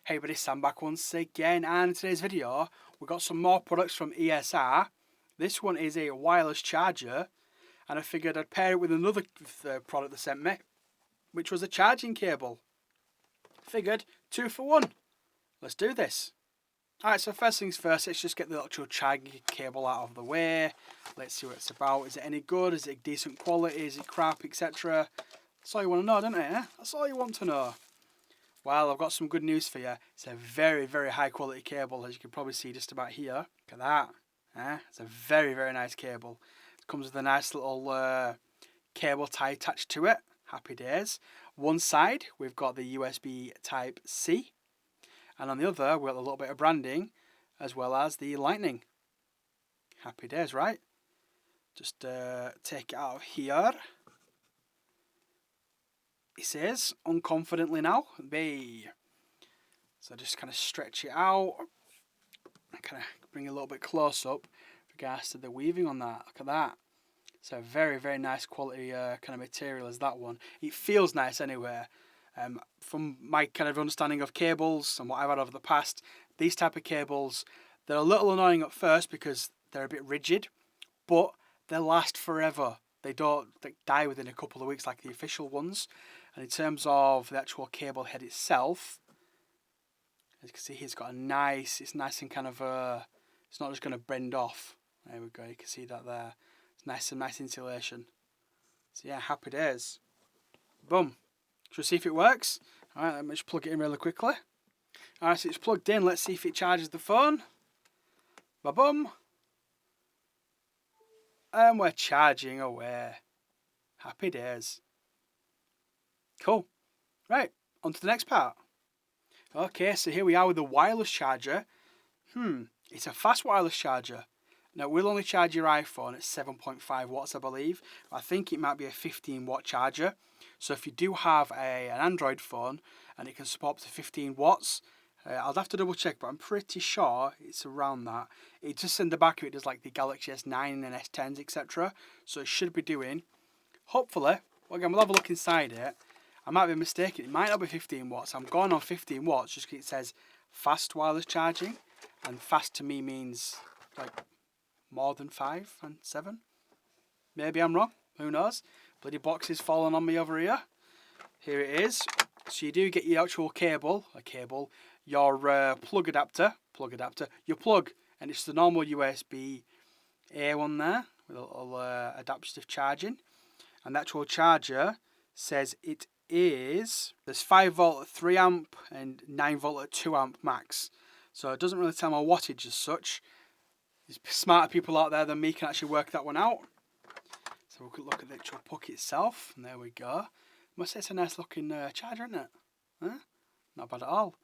Hey buddy, Sam back once again, and in today's video we've got some more products from ESR. This one is a wireless charger, and I figured I'd pair it with another product they sent me, which was a charging cable. Figured 2 for 1. Let's do this. Alright, so first things first, let's just get the actual charging cable out of the way. Let's see what it's about. Is it any good? Is it decent quality? Is it crap, etc.? That's all you want to know, don't you? That's all you want to know. Well, I've got some good news for you. It's a very, very high quality cable, as you can probably see just about here. Look at that. It's a very, very nice cable. It comes with a nice little cable tie attached to it. Happy days. One side, we've got the USB Type C. And on the other, we've got a little bit of branding, as well as the lightning. Happy days, right? Just take it out of here. It says, unconfidently now, B. So just kind of stretch it out. And kind of bring it a little bit close up with regards to the weaving on that. Look at that. It's a very, very nice quality kind of material as that one. It feels nice anyway. From my kind of understanding of cables and what I've had over the past, these type of cables, they're a little annoying at first because they're a bit rigid, but they last forever. They don't die within a couple of weeks like the official ones. And in terms of the actual cable head itself, as you can see here, it's nice and kind of, it's not just going to bend off. There we go, you can see that there. It's nice insulation. So yeah, happy days. Boom. Shall we see if it works? Alright, let me just plug it in really quickly. Alright, so it's plugged in. Let's see if it charges the phone. Ba-boom. And we're charging away. Happy days. Cool. Right, on to the next part. Okay, so here we are with the wireless charger. It's a fast wireless charger. Now, it will only charge your iPhone at 7.5 watts, I believe. I think it might be a 15 watt charger. So if you do have an Android phone and it can support up to 15 watts, I'll have to double check, but I'm pretty sure it's around that. It just in the back of it does like the Galaxy S9 and S10s, etc. So it should be doing, hopefully, well, again, we'll have a look inside it. I might be mistaken, it might not be 15 watts. I'm going on 15 watts just because it says fast wireless charging. And fast to me means like more than 5 and 7. Maybe I'm wrong, who knows. Bloody box is falling on me over here. Here it is. So you do get your actual cable, your plug adapter, your plug, and it's the normal USB-A one there with a little adaptive charging. And the actual charger says it is, there's 5 volt at 3 amp and 9 volt at 2 amp max. So it doesn't really tell my wattage as such. There's smarter people out there than me can actually work that one out. So we could look at the actual puck itself, and there we go. Must say it's a nice looking charger, isn't it? Huh? Not bad at all.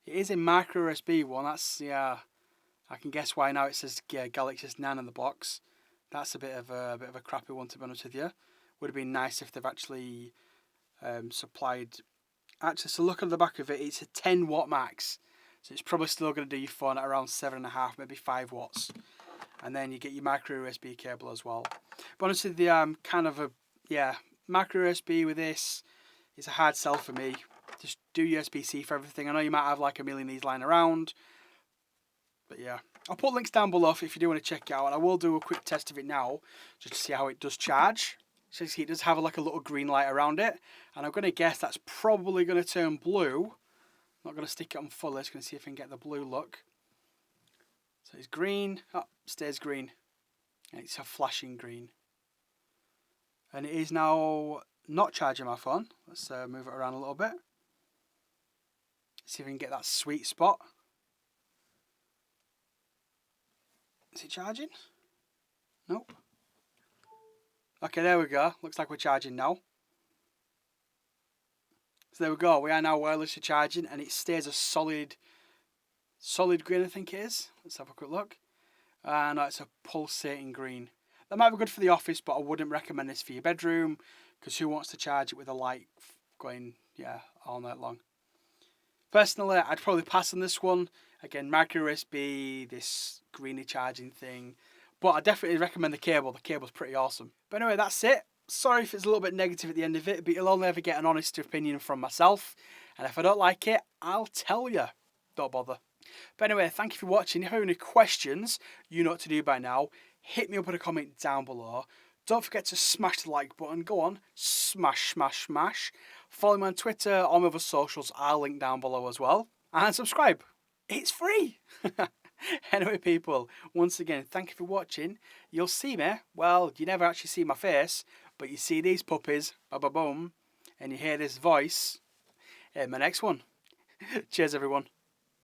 It is a micro USB one. That's, yeah, I can guess why now it says Galaxy S9 in the box. That's a bit of a crappy one, to be honest with you. Would have been nice if they've actually supplied. Actually, so look at the back of it. It's a 10 watt max, so it's probably still going to do your phone at around 7.5, maybe 5 watts. And then you get your micro USB cable as well. But honestly, the kind of micro USB with this is a hard sell for me. Just do USB-C for everything. I know you might have like a million of these lying around, but yeah, I'll put links down below if you do want to check it out. And I will do a quick test of it now, just to see how it does charge. So you see, it does have like a little green light around it, and I'm going to guess that's probably going to turn blue. I'm not going to stick it on full. Just going to see if I can get the blue look. So it's green. Oh, stays green. And it's a flashing green. And it is now not charging my phone. Let's move it around a little bit. See if we can get that sweet spot. Is it charging? Nope. Okay, there we go. Looks like we're charging now. So there we go. We are now wirelessly charging, and it stays a solid green, I think it is. Let's have a quick look. No, it's a pulsating green. That might be good for the office, but I wouldn't recommend this for your bedroom, because who wants to charge it with a light going, all night long? Personally, I'd probably pass on this one. Again, micro USB, this greeny charging thing. But I definitely recommend the cable. The cable's pretty awesome. But anyway, that's it. Sorry if it's a little bit negative at the end of it, but you'll only ever get an honest opinion from myself. And if I don't like it, I'll tell you. don't bother. But anyway, thank you for watching. If you have any questions, you know what to do by now. Hit me up with a comment down below. Don't forget to smash the like button. Go on, smash, smash, smash. Follow me on Twitter, all my other socials are linked down below as well. And subscribe. It's free. Anyway, people, once again, thank you for watching. You'll see me. Well, you never actually see my face, but you see these puppies, ba-ba-boom, and you hear this voice in my next one. Cheers, everyone.